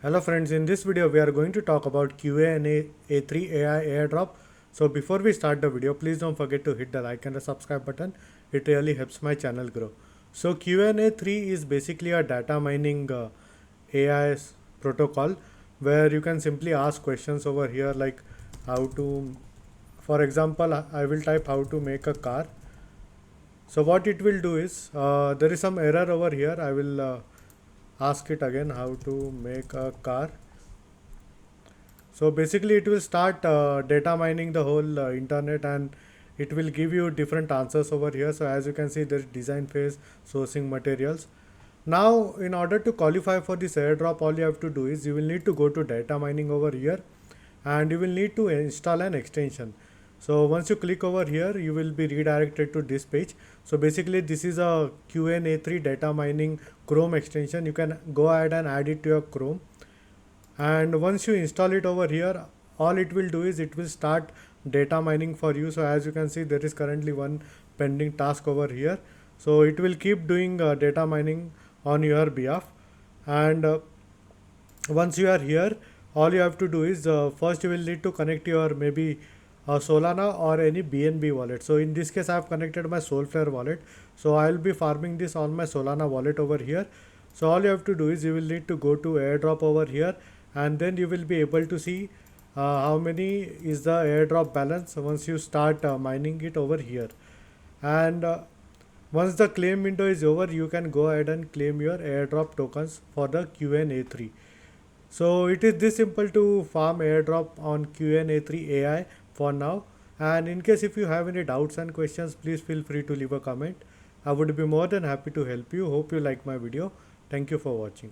Hello friends, in this video we are going to talk about Qna3 AI airdrop. So before we start the video, please don't forget to hit the like and the subscribe button. It really helps my channel grow. So Qna3 is basically a data mining AI protocol where you can simply ask questions over here like how to, for example, I will type how to make a car. So what it will do is, there is some error over here. I will ask it again how to make a car. So basically it will start data mining the whole internet, and it will give you different answers over here. So as you can see, there is design phase, sourcing materials. Now in order to qualify for this airdrop, all you have to do is you will need to go to data mining over here, and you will need to install an extension. So once you click over here, you will be redirected to this page. So basically this is a Qna3 data mining Chrome extension. You can go ahead and add it to your Chrome, and once you install it over here, all it will do is it will start data mining for you. So as you can see, there is currently one pending task over here. So it will keep doing data mining on your behalf. And once you are here, all you have to do is first you will need to connect your maybe Solana or any BNB wallet. So in this case I have connected my Solflare wallet, so I will be farming this on my Solana wallet over here. So all you have to do is you will need to go to airdrop over here, and then you will be able to see how many is the airdrop balance once you start mining it over here. And once the claim window is over, you can go ahead and claim your airdrop tokens for the Qna3. So it is this simple to farm airdrop on Qna3 AI for now. And in case if you have any doubts and questions, please feel free to leave a comment. I would be more than happy to help you. Hope you like my video. Thank you for watching.